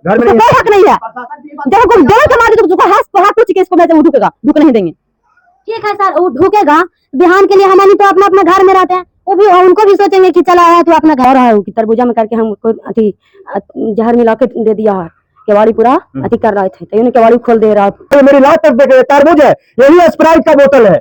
घर में कोई हक नहीं है। जब कोई डर के मारे तो हाथ पूछ के इसको मैं वो ढुकेगा, ढुक नहीं देंगे। ठीक है सर, वो ढुकेगा। बिहान के लिए हमारी तो अपना अपना घर में रहते हैं, वो भी उनको भी सोचेंगे कि चला आया तो अपना घर है कि तरबूजा में करके हम अति जहर मिला के दे दिया है। केवाड़ी पूरा अति कर रहे थे, तो केवाड़ी खोल दे रहा है। मेरी लात तक देखे तरबूज है, यही स्प्राइट का बोतल है,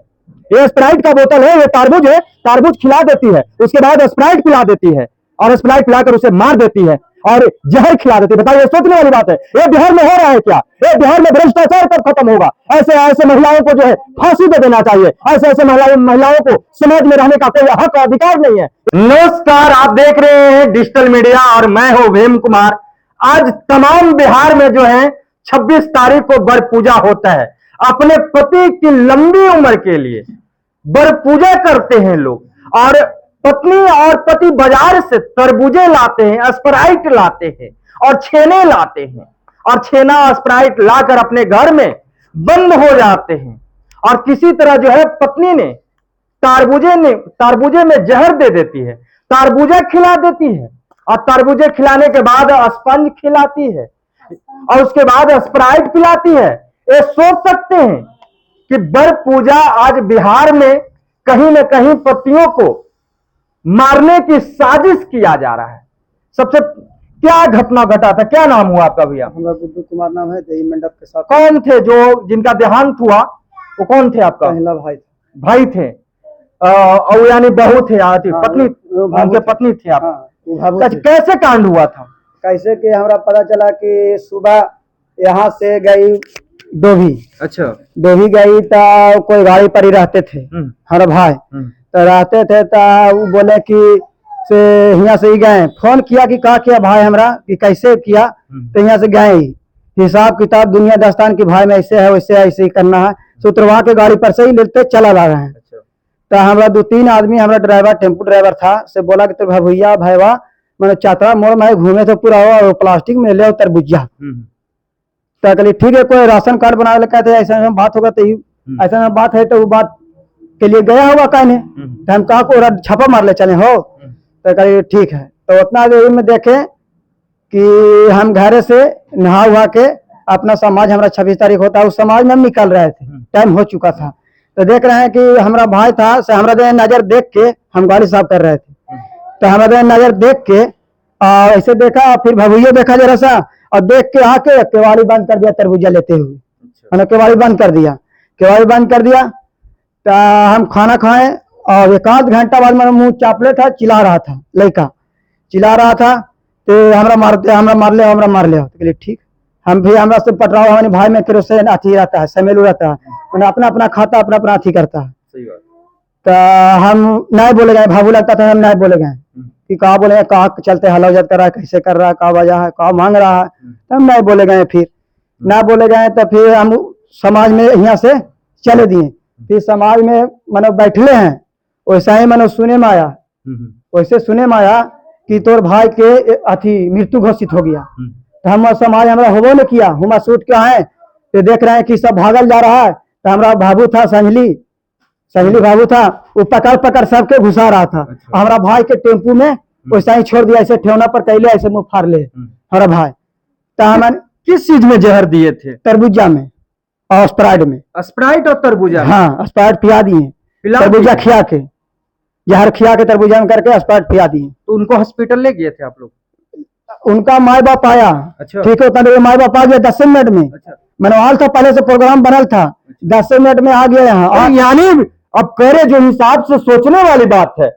ये स्प्राइट का बोतल है, ये तरबूज है। तरबूज खिला देती है, उसके बाद स्प्राइट पिला देती है और स्प्राइट पिलाकर उसे मार देती है और जहर खिला देती है। बताइए, सोचने वाली बात है। ये बिहार में हो रहा है क्या? ये बिहार में भ्रष्टाचार कब खत्म होगा? ऐसे ऐसे महिलाओं को जो है फांसी दे देना चाहिए। ऐसे ऐसे महिलाओं को समाज में रहने का कोई हक अधिकार नहीं है। नमस्कार, आप देख रहे हैं डिजिटल मीडिया और मैं हूं भीम कुमार। आज तमाम बिहार में जो है 26 तारीख को बर पूजा होता है। अपने पति की लंबी उम्र के लिए बर पूजा करते हैं लोग और पत्नी और पति बाजार से तरबूजे लाते हैं, स्प्राइट लाते हैं और छेने लाते हैं और छेना स्प्राइट लाकर अपने घर में बंद हो जाते हैं और किसी तरह जो है पत्नी ने तरबूजे में जहर दे देती है, तरबूजा खिला देती है और तरबूजे खिलाने के बाद स्पंज खिलाती है और उसके बाद स्प्राइट पिलाती है। ये सोच सकते हैं कि बर पूजा आज बिहार में कहीं न कहीं पतियों को मारने की साजिश किया जा रहा है। सबसे क्या घटना घटा था? क्या नाम हुआ आपका भैया? हमारा गुड्डू कुमार नाम है, दही मंडप के साथ। कौन थे जो जिनका देहांत हुआ? वो कौन थे आपका? पहला भाई था। भाई थे और यानी बहू थे, पत्नी, उनके पत्नी थे आप? हाँ, कैसे कांड हुआ था? कैसे कि हमारा पता चला कि सुबह यहाँ से गई डोभी। अच्छा, डोभी गई तो कोई गाड़ी पर ही रहते थे हमारा भाई, तो रहते थे तो वो बोले कि से यहाँ से ही गए। फोन किया कि कहा किया भाई हमरा कि कैसे किया, तो यहाँ से गए ही। हिसाब किताब दुनिया दास्तान की भाई में ऐसे है वैसे है, ऐसे ही करना है। सुतरवा के गाड़ी पर से ही लेते चला ला रहे हैं। तो हमारा 2-3 आदमी, हमारा ड्राइवर टेम्पो ड्राइवर था, से बोला कि तो भैया भाईवा मैंने चातरा मोड़ में घूमे तो पूरा हो प्लास्टिक में ले तरबूजा। तो कहली ठीक है, कोई राशन कार्ड बना लेकर थे, ऐसा बात होगा तो ऐसा बात है तो वो बात के लिए गया होगा कहने। तो हम कहा को छापा मार ले चले हो, तो कही ठीक है। तो उतना देर में देखे कि हम घर से नहा हुआ के अपना समाज, हमारा 26 तारीख होता है, उस समाज में हम निकल रहे थे, टाइम हो चुका था। तो देख रहे हैं कि हमारा भाई था, से हमारा नजर देख के हम गाड़ी साफ कर रहे थे, तो हमारा नजर देख के ऐसे देखा, फिर भभुइया देखा जरा सा और देख के आके केवाड़ी बंद कर दिया तरबूजा लेते हुए। मैंने केवाड़ी बंद कर दिया, केवाड़ी बंद कर दिया। तो हम खाना खाए और 1-आध घंटा बाद मेरा मुंह चापले था, चिल्ला रहा था, लड़का चिल्ला रहा था तो हमरा मार ले। तो ठीक, हम भी हमरा से पटरा हुआ भाई में केरोसिन अथी रहता है, समेलू रहता है, मैंने अपना अपना खाता अपना अपना अथी करता है। तो हम नहीं बोले गए, भावू लगता था, हम नहीं बोले गए कि कहा बोले कहा चलते हलौजत कर रहा है, कैसे कर रहा है, कहा वजह है, कहा मांग रहा है, तो हम नहीं बोले गए। फिर ना बोले गए तो फिर हम समाज में यहाँ से चले दिए। फिर समाज में मानो बैठले हैं, वैसा ही मानो सुने में आया, वैसे सुने में आया कि तोर भाई के अथी मृत्यु घोषित हो गया। तो हम समाज हमारा होबो ने किया, हम सूट के आए तो देख रहे हैं कि सब भागल जा रहा है। तो हमारा बाबू था, संजली बाबू था, वो पकड़ सबके घुसा रहा था। हमारा भाई के टेम्पू में वैसा ही छोड़ दिया, ऐसे ठेवना पर कैले ऐसे मुंह फाड़ ले हमारा भाई। तो हम किस चीज में जहर दिए थे? तरबूजा में और स्प्राइट में। स्प्राइट और तरबूजा? हाँ, स्प्राइट पिया दिए, तरबूजा खिया के, जहर खिया के तरबूजा में करके स्प्राइट पिया दिए। तो उनको हॉस्पिटल ले गए थे आप लोग? उनका माई बाप आया। अच्छा, ठीक है, माई बाप आ गया 10 मिनट में। अच्छा, मनवाल था, पहले से प्रोग्राम बनल था, 10 मिनट में आ गया यहाँ। यानी अब करे जो हिसाब से सोचने वाली बात है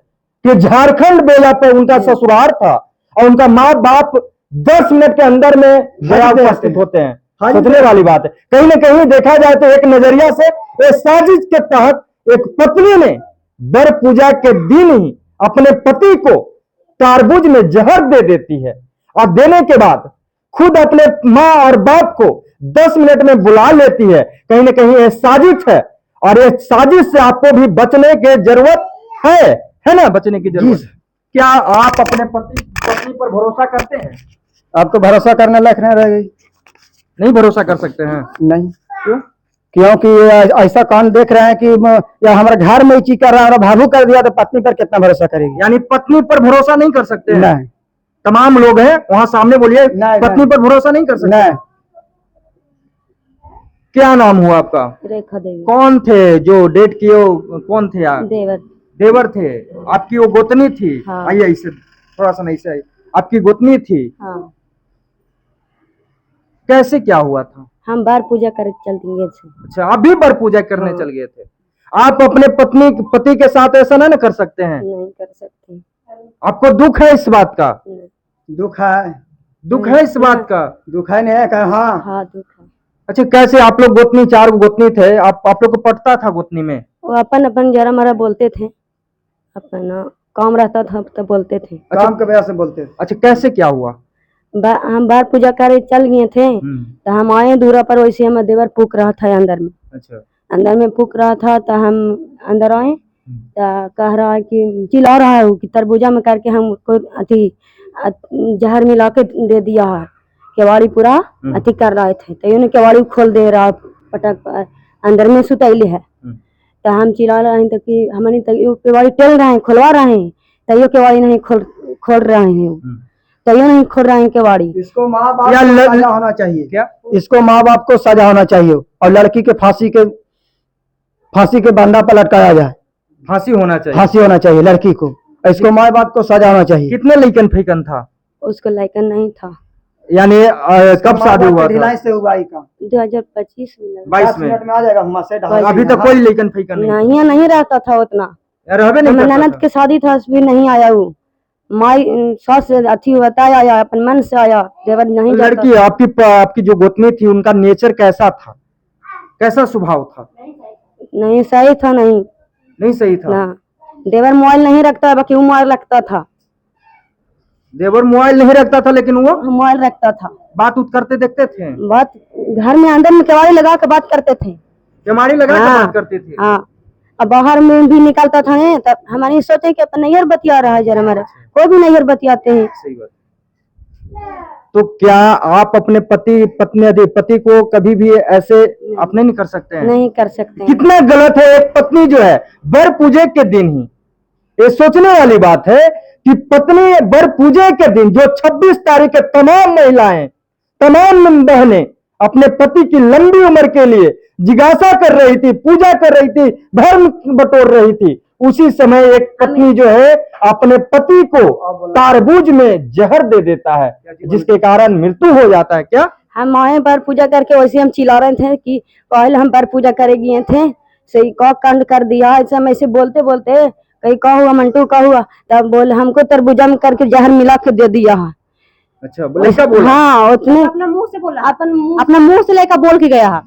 कि झारखंड बेला पे उनका ससुराल था और उनका माँ बाप 10 मिनट के अंदर में गया उपस्थित होते हैं। सोचने वाली बात है। कहीं ना कहीं देखा जाए तो एक नजरिया से इस साजिश के तहत एक पत्नी ने बर पूजा के दिन ही अपने पति को तरबूज में जहर दे देती है और देने के बाद खुद अपने माँ और बाप को 10 मिनट में बुला लेती है। कहीं ना कहीं यह साजिश है और ये साजिश से आपको भी बचने की जरूरत है ना, बचने की जरूरत। क्या आप अपने पत्नी पर भरोसा करते हैं? आप तो भरोसा करने लायक नहीं रह गई। नहीं भरोसा कर सकते हैं? नहीं। क्यों? क्योंकि ऐसा कांड देख रहे हैं कि या हमारे घर में चीज कर रहा है, भाभू कर दिया तो पत्नी पर कितना भरोसा करेगी? यानी पत्नी पर भरोसा नहीं कर सकते? नहीं। तमाम लोग हैं वहां सामने, बोलिए। नहीं, पत्नी पर भरोसा नहीं कर सकते? नहीं। क्या नाम हुआ आपका? रेखा देवी। कौन थे जो डेट किए? कौन थे आप? देवर। देवर थे आपकी? वो गोतनी थी? हाँ। आइए इसे थोड़ा सा नहीं से, आपकी गोतनी थी? हाँ। कैसे क्या हुआ था? हम बार पूजा कर चल गए थे। अच्छा, आप भी बर पूजा करने हाँ। चल गए थे? आप अपने पति के साथ ऐसा ना कर सकते हैं? नहीं कर सकते। आपको दुख है इस बात का? दुख है। दुख है इस बात का? दुख है नहीं है क्या? हाँ। हाँ दुख है। अच्छा, कैसे आप लोग गोतनी, 4 गोतनी थे, आप लोग को पटता था गोतनी में? वो अपन अपन जरा मरा बोलते थे, अपना काम रहता था तो बोलते थे। काम के वजह से बोलते थे। अच्छा, कैसे क्या हुआ? हम बार पूजा करे चल गए थे तो हम आए दूरा पर, वैसे हम देवर फूक रहा था अंदर में। अच्छा। अंदर में फूक रहा था तो हम अंदर आए तो कह रहा है कि चिल्ला रहा है कि तरबूजा में करके हमको अति जहर मिला के दे दिया है। केवाड़ी पूरा अति कर रहे थे तो यूँ केवाड़ी खोल दे रहा, पटक अंदर में सुतैले है। तो हम चिल्ला रहे हैं तो कि हमारी तो केवाड़ी टेल रहे हैं, खुलवा रहे हैं, तैयो केवाड़ी नहीं खोल रहे हैं, तैयो नहीं खोल रहे हैं केवाड़ी। इसको माँ बाप को सजा होना चाहिए। क्या? इसको माँ बाप को सजा होना चाहिए और लड़की के फांसी के बंदा पर लटकाया जाए। फांसी होना चाहिए? फांसी होना चाहिए लड़की को, इसको माँ बाप को सजा होना चाहिए। कितने लैकन फैकन था? उसको लायकन नहीं था। यानी कब शादी हुआ था? से हुआ ही काम 2025 में। 22 में? मिनट में आ जाएगा। अभी तक कोई लैकन फैकन नहीं? नहीं रहता था उतना। रहबे नहीं करता ननद था? के शादी था, भी नहीं आया वो। माई सास से अथी बताया आया, अपन मन से आया, देवर नहीं जाता। लड़की आपकी जो गोतनी थी उनका नेचर कैसा था? कैसा स्वभाव था? नहीं सही था। नहीं सही था ना। देवर मोबाइल नहीं रखता है, बाकी वो मोबाइल रखता था। देवर मोबाइल नहीं रखता था लेकिन वो मोबाइल रखता था। बात उत करते देखते थे? बात घर में अंदर में केवाड़ी लगा के बात करते थे। केवाड़ी लगा के हाँ, बात करते थे? हाँ। अब बाहर में भी निकलता था नहीं, तब हमारी सोचे कि अपन नैयर बतिया रहा है, जरा हमारे कोई भी नैयर बतियाते हैं। सही बात। तो क्या आप अपने पति को कभी भी ऐसे अपने नहीं कर सकते हैं? नहीं कर सकते। कितना गलत है एक पत्नी जो है बर पूजे के दिन ही, ये सोचने वाली बात है कि पत्नी बर पूजे के दिन जो 26 तारीख के तमाम महिलाएं, तमाम बहनें अपने पति की लंबी उम्र के लिए जिज्ञासा कर रही थी, पूजा कर रही थी, धर्म बटोर रही थी, उसी समय एक पत्नी जो है अपने पति को तारबूज में जहर दे देता है, जिसके कारण मृत्यु हो जाता है। क्या हम आए बार पूजा करके, वैसे हम चिल्ला रहे थे कि पहले हम बार पूजा करे गए थे, सही कौ कांड कर दिया। ऐसे बोलते बोलते कहीं का हुआ मंटू का हुआ, तब बोले हमको तरबूजा में करके जहर मिला के दे दिया है। अच्छा, बोला? बोला? हाँ, उसने अपना मुंह से बोला। अपना मुंह से लेकर बोल के गया है।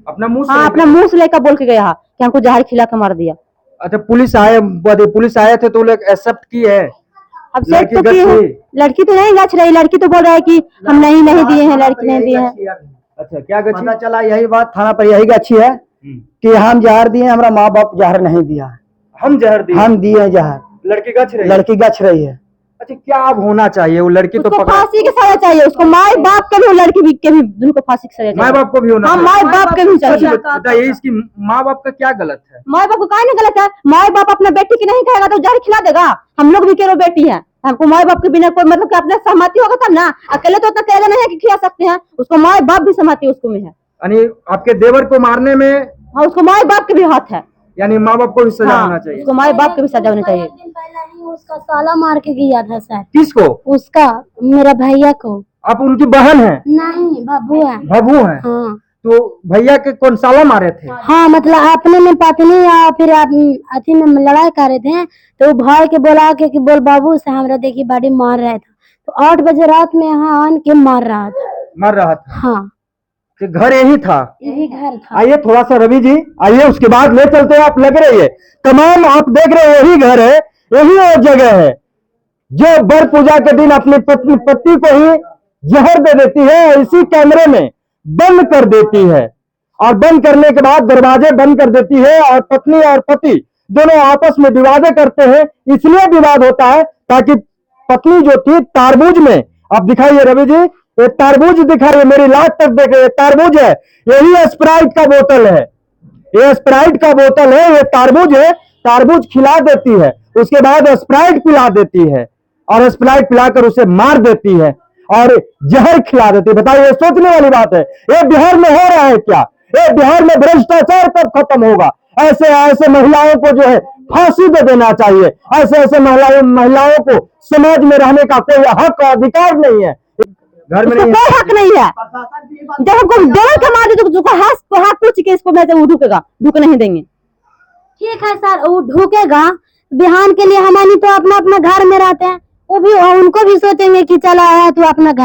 अपना मुंह से? हाँ, अपना मुंह से लेकर बोल के गया है कि हमको जहर खिला के मार दिया। अच्छा, पुलिस आए थे तो लोग एक्सेप्ट की है? अब सेट तो की है। लड़की तो नहीं गछ रही, लड़की तो बोल रहा है कि हम नहीं दिए हैं, लड़की नहीं दिए हैं। अच्छा, क्या गच्छी? पता चला यही बात थाना पर यही गच्छी है कि हम जहर दिए, हमारा माँ बाप जहर नहीं दिया। हम जहर दिए? हम दिए जहर। लड़की गछ रही? लड़की गछ रही है। अच्छा, क्या अब होना चाहिए? वो लड़की तो उसको फांसी की सजा चाहिए, उसको माँ बाप के भी, लड़की के भी, उनको फांसी की सजा चाहिए। माँ बाप को भी होना हाँ, माँ बाप के भी चाहिए। बताइए, इसकी माँ बाप का क्या गलत है? माँ बाप को काहे नहीं गलत है? माँ बाप अपना बेटी की नहीं कहेगा तो जहर खिला देगा। हम लोग भी केरो बेटी है, हमको माँ बाप के बिना कोई मतलब कि अपने सहमति होगा तब ना। अकेले तो उतना कहना नहीं है कि खिला सकते हैं, उसको माँ बाप भी सहमति उसको में है। यानी आपके देवर को मारने में हाँ, उसको माँ बाप के भी हाथ है। यानी माँ बाप को भी सजा होना चाहिए? उसको माँ बाप के भी सजा होनी चाहिए। उसका साला मार के गया था सर। किसको? उसका, मेरा भैया को। आप उनकी बहन है? नहीं, बाबू है। बाबू है? हाँ। तो भैया के कौन साला मारे थे? हाँ, मतलब अपने में पत्नी या फिर अथी में लड़ाई कर रहे थे, तो भाई के बोला के कि बोल बाबू से हमरा देखी बड़ी मार रहा था, तो 8 बजे रात में यहाँ आन के मार रहा था। हाँ, कि घर यही था? यही घर था। आइए थोड़ा सा रवि जी, आइए उसके बाद ले चलते हैं। आप लग रही है तमाम, आप देख रहे हैं यही घर है, यही वो जगह है जो बर पूजा के दिन अपनी पति को ही जहर दे देती है और इसी कमरे में बंद कर देती है, और बंद करने के बाद दरवाजे बंद कर देती है, और पत्नी और पति दोनों आपस में विवाद करते हैं। इसलिए विवाद होता है ताकि पत्नी जो थी तारबूज में, आप दिखाइए रवि जी, ये तारबूज दिखाइए, मेरी लाश तक देखिए, तारबूज है, यही स्प्राइट का बोतल है, ये स्प्राइट का बोतल है, ये तारबूज है, तारबूज खिला देती है, उसके बाद स्प्राइट पिला देती है। और स्प्राइट पिलाकर उसे मार देती है और जहर खिला देती है। बताइए, सोचने वाली बात है। ये बिहार में हो रहा है क्या? ये बिहार में भ्रष्टाचार कब खत्म होगा? ऐसे ऐसे महिलाओं को जो है फांसी दे देना चाहिए। ऐसे ऐसे महिलाओं को समाज में रहने का कोई हक और अधिकार नहीं है, घर में उसको नहीं कोई हक नहीं है। जब हमको डर के मार दे तो हाथ पूछ के इसको मैं वो ढुकेगा, ढुक नहीं देंगे। ठीक है सर, वो ढूकेगा। बिहान के लिए हमारी तो अपना अपना घर में रहते हैं, वो भी उनको भी सोचेंगे कि चला है तो अपना घर